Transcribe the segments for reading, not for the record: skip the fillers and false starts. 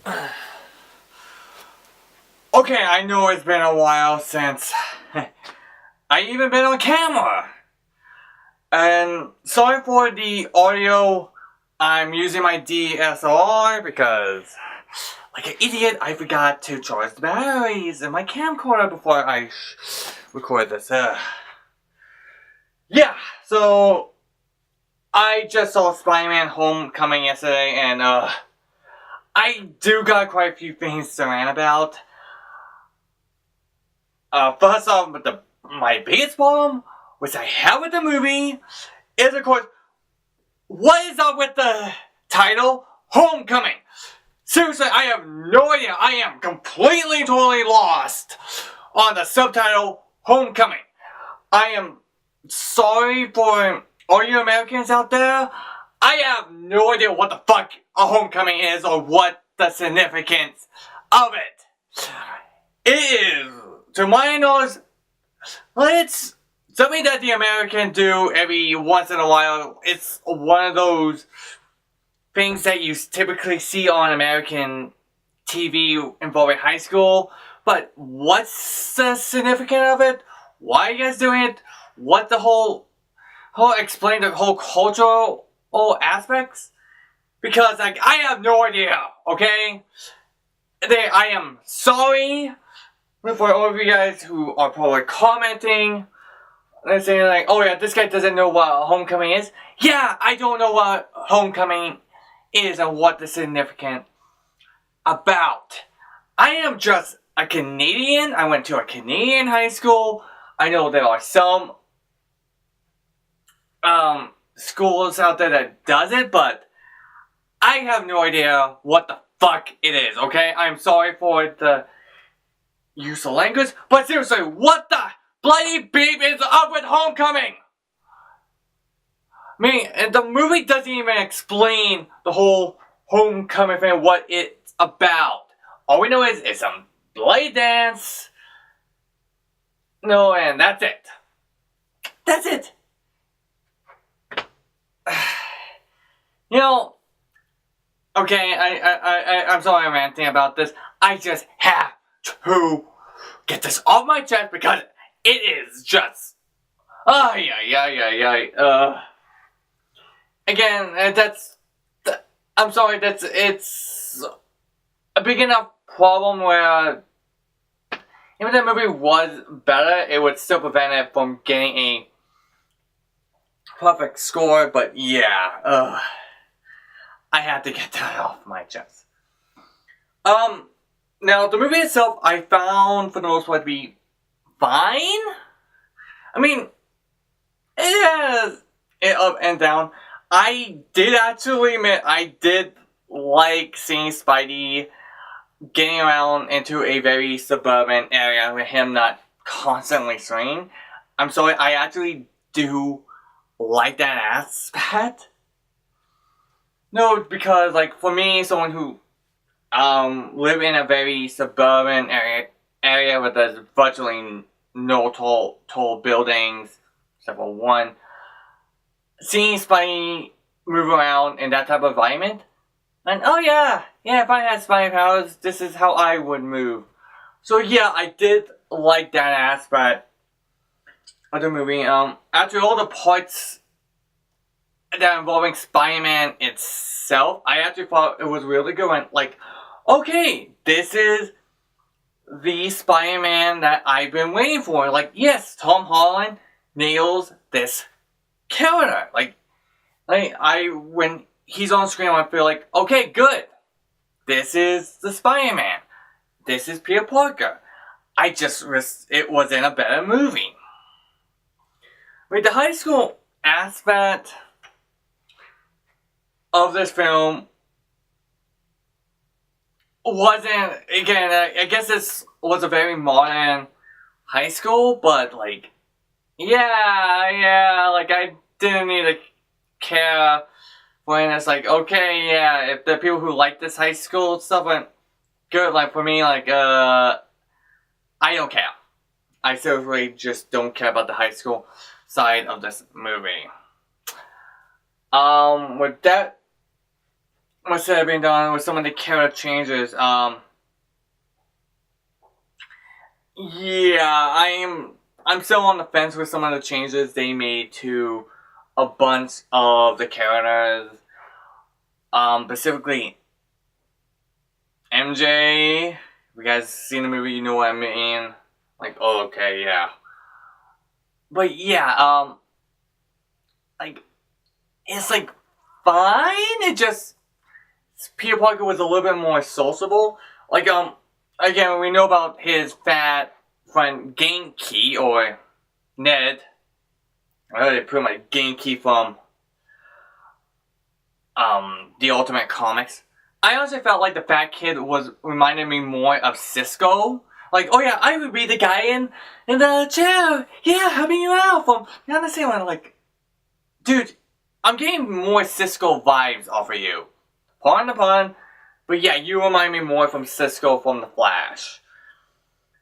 Okay, I know it's been a while since I even been on camera. And sorry for the audio. I'm using my DSLR because, like an idiot, I forgot to charge the batteries in my camcorder before I record this. Yeah, so I just saw Spider-Man Homecoming yesterday, and I do got quite a few things to rant about. First off, with my biggest problem, which I have with the movie, is of course, what is up with the title, Homecoming? Seriously, I have no idea. I am completely, totally lost on the subtitle, Homecoming. I am sorry for all you Americans out there. I have no idea what the fuck a homecoming is or what the significance of it. It is, to my knowledge, it's something that the Americans do every once in a while. It's one of those things that you typically see on American TV involving high school. But what's the significance of it? Why are you guys doing it? What the whole explain the whole cultural aspects? Because like I have no idea, okay? I am sorry for all of you guys who are probably commenting and saying like, oh yeah, this guy doesn't know what homecoming is. Yeah, I don't know what homecoming is and what the significance about. I am just a Canadian. I went to a Canadian high school. I know there are some schools out there that does it, but I have no idea what the fuck it is, okay? I'm sorry for the use of language, but seriously, what the bloody beep is up with Homecoming? I mean, the movie doesn't even explain the whole Homecoming thing, what it's about. All we know is it's some bloody dance. No, and that's it. That's it. You know, okay, I'm sorry I'm ranting about this. I just have to get this off my chest because it is just, again, I'm sorry, it's a big enough problem where even if the movie was better, it would still prevent it from getting a perfect score, but yeah, I had to get that off my chest. Now the movie itself, I found for the most part to be fine. I mean, it has it up and down. I did actually admit I did like seeing Spidey getting around into a very suburban area with him not constantly swinging. I'm sorry, I actually do like that aspect. No, because like for me, someone who live in a very suburban area where there's virtually no tall buildings except for one, seeing Spidey move around in that type of environment, and oh yeah, if I had Spidey powers, this is how I would move. So yeah, I did like that aspect of the movie. After all the parts that involving Spider-Man itself, I actually thought it was really good. And like, okay, this is the Spider-Man that I've been waiting for. Like, yes, Tom Holland nails this character. Like when he's on screen, I feel like, okay, good. This is the Spider-Man. This is Peter Parker. I just wish it was in a better movie. With the high school aspect of this film wasn't, again, I guess this was a very modern high school, but like, yeah, like I didn't need to care when it's like, okay, yeah, if the people who like this high school stuff went good, like for me, like, I don't care. I seriously just don't care about the high school side of this movie. With that what should have been done with some of the character changes. Yeah, I'm still on the fence with some of the changes they made to a bunch of the characters. Specifically MJ. If you guys seen the movie, you know what I mean. Like, oh, okay, yeah. But yeah, like, it's like fine. It just Peter Parker was a little bit more sociable. Like, again, we know about his fat friend Genki or Ned. I really put my Genki from the Ultimate Comics. I honestly felt like the fat kid was reminding me more of Cisco. Like, oh yeah, I would be the guy in the chair, yeah, helping you out from, you understand what, like, dude, I'm getting more Cisco vibes off of you. Pardon the pun, but yeah, you remind me more from Cisco from The Flash.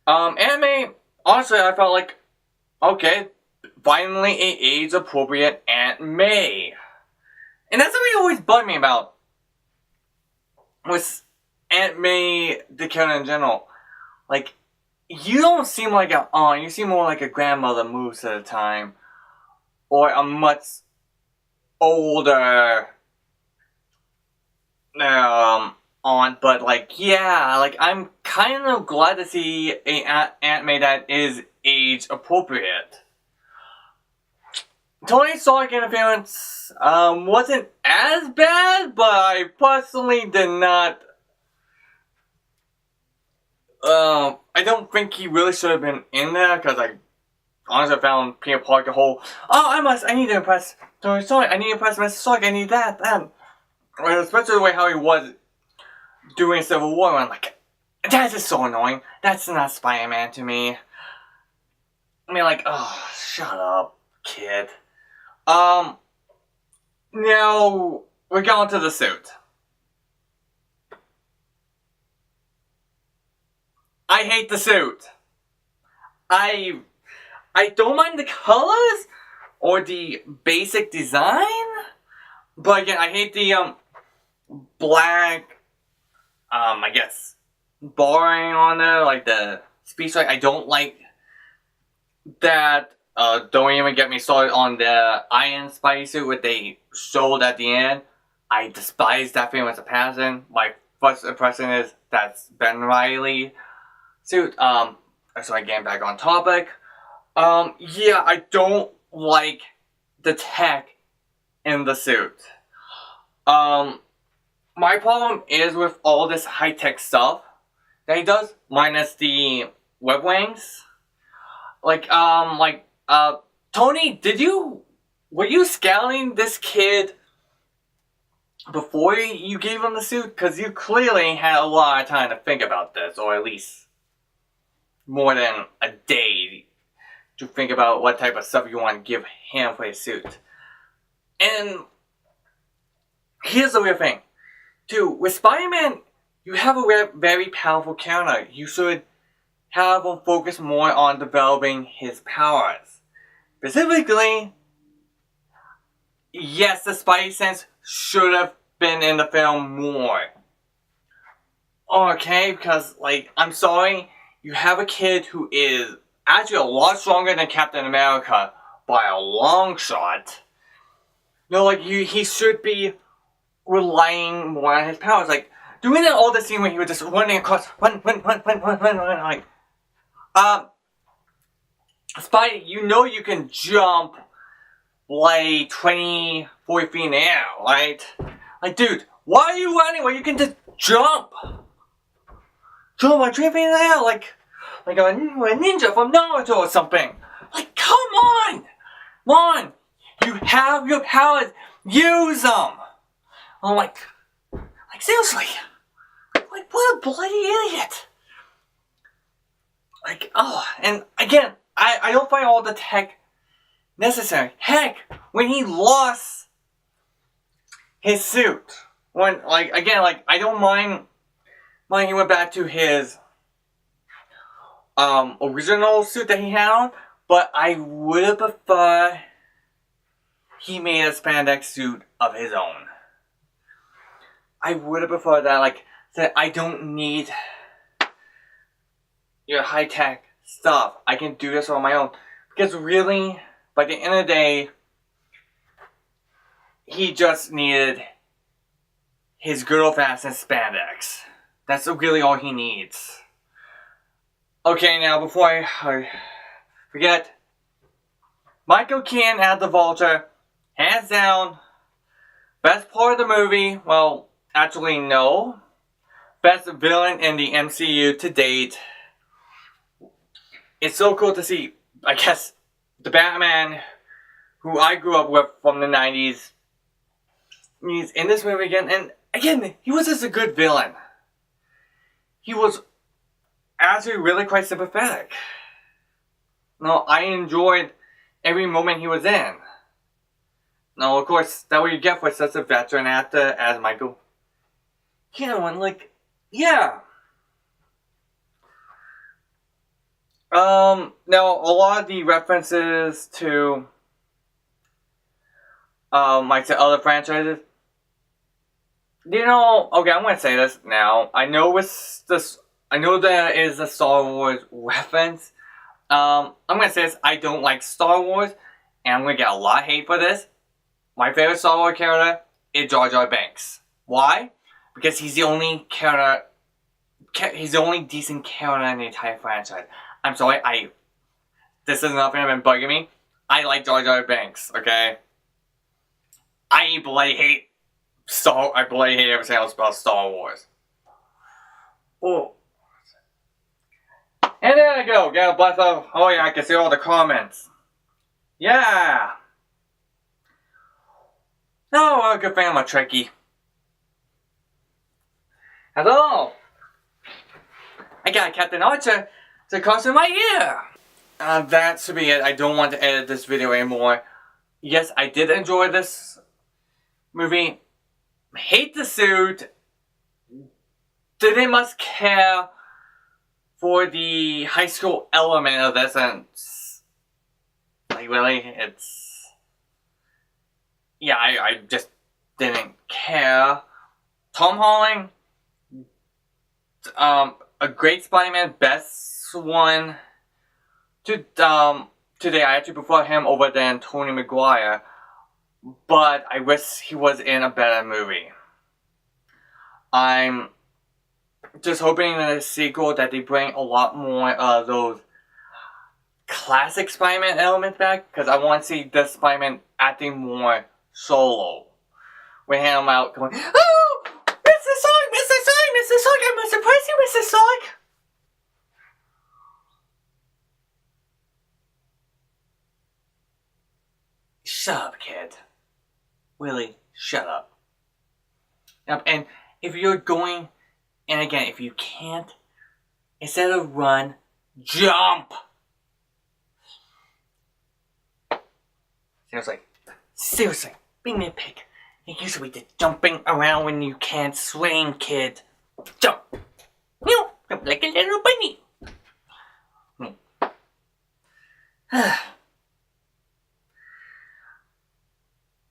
Anime, honestly, I felt like, okay, finally a age-appropriate Aunt May. And that's something always bugged me about with Aunt May, the character in general. Like, you don't seem like an aunt, you seem more like a grandmother most of the time. Or a much older aunt, but like, yeah, like, I'm kind of glad to see a Aunt May that is age appropriate. Tony Stark interference wasn't as bad, but I personally did not. I don't think he really should have been in there because I honestly found Peter Parker whole. Oh, I need to impress Tony Stark. I need to impress Mr. Stark. I need that. Especially the way how he was doing Civil War. I'm like, that is so annoying. That's not Spider-Man to me. I mean, like, oh, shut up, kid. Now we're going to the suit. I hate the suit. I don't mind the colors or the basic design, but again, I hate the black I guess barring on there, like the speech. I don't like that. Don't even get me started on the Iron Spidey suit, what they showed at the end. I despise that film as a passion. My first impression is that's Ben Reilly suit. So getting back on topic. Yeah, I don't like the tech in the suit. My problem is with all this high-tech stuff that he does, minus the web wings. Tony, were you scouting this kid before you gave him the suit? Because you clearly had a lot of time to think about this, or at least more than a day to think about what type of stuff you want to give him for his suit. And here's the weird thing. Too, with Spider-Man, you have a very powerful character. You should have him focus more on developing his powers. Specifically, yes, the Spidey sense should have been in the film more. Okay, because, like, I'm sorry, you have a kid who is actually a lot stronger than Captain America by a long shot. No, like, he should be relying more on his powers. Like, doing that all the scene when he was just running across, run, like, Spidey, you know you can jump like 20, 40 feet in the air, right? Like, dude, why are you running when you can just jump? Jump like 20 feet in the air, like a ninja from Naruto or something. Like, come on! Come on! You have your powers, use them! I'm like seriously? Like, what a bloody idiot! Like, oh, and again, I don't find all the tech necessary. Heck, when he lost his suit, when, like, again, like, I don't mind when he went back to his original suit that he had on, but I would have preferred he made a spandex suit of his own. I would have preferred that, like, said, I don't need your high-tech stuff. I can do this on my own. Because really, by the end of the day, he just needed his good old-fashioned spandex. That's really all he needs. Okay, now before I forget, Michael Keaton as the Vulture, hands down, best part of the movie. Well, actually no, best villain in the MCU to date. It's so cool to see, I guess, the Batman who I grew up with from the 90s. He's in this movie again, and again, he was just a good villain. He was actually really quite sympathetic. No, I enjoyed every moment he was in. Now, of course, that's what you get for such a veteran actor as Michael Keaton. Like, yeah. Now, a lot of the references to, like the other franchises, you know, okay, I'm gonna say this now. I know there is a Star Wars reference. I'm gonna say this, I don't like Star Wars, and I'm gonna get a lot of hate for this. My favorite Star Wars character is Jar Jar Binks. Why? Because he's the only character, he's the only decent character in the entire franchise. I'm sorry, this is nothing that's been bugging me. I like Jar Jar Binks, okay? I bloody hate everything else about Star Wars. Oh. And there I go, get a breath of, oh yeah, I can see all the comments. Yeah! No, I'm a good fan of my Trekkie. Hello! I got Captain Archer to costume right here! That should be it. I don't want to edit this video anymore. Yes, I did enjoy this movie. Hate the suit. Didn't much care for the high school element of this, and like really, it's, yeah, I just didn't care. Tom Holland, a great Spider-Man, best one today. I actually prefer him over than Tobey Maguire, but I wish he was in a better movie. I'm just hoping in the sequel that they bring a lot more of those classic Spider-Man elements back, because I want to see this Spider-Man acting more solo. We hand him out going, oh! Mr. Sonic! Mr. Sonic! Mr. Sonic! I must surprise you, Mr. Sonic! Shut up, kid. Really, shut up. Yep, and if you're going, and again, if you can't, instead of run, jump! Seriously, be nitpick. You usually the jumping around when you can't swing, kid. Jump! Jump like a little bunny.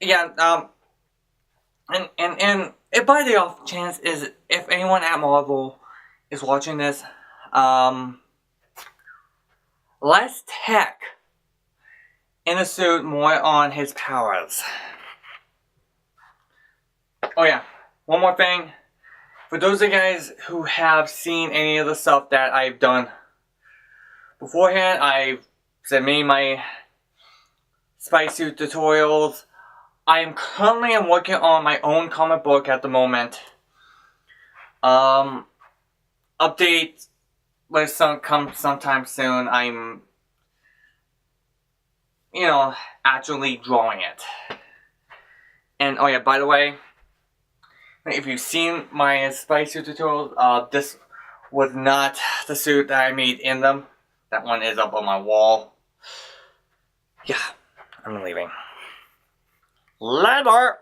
Yeah, and if by the off chance is, if anyone at Marvel is watching this, less tech in the suit, more on his powers. Oh yeah, one more thing. For those of you guys who have seen any of the stuff that I've done beforehand, I've made my Spidey suit tutorials. I am currently working on my own comic book at the moment. Update will come sometime soon. I'm, actually drawing it. And oh yeah, by the way, if you've seen my Spidey suit tutorials, this was not the suit that I made in them. That one is up on my wall. Yeah, I'm leaving. Later!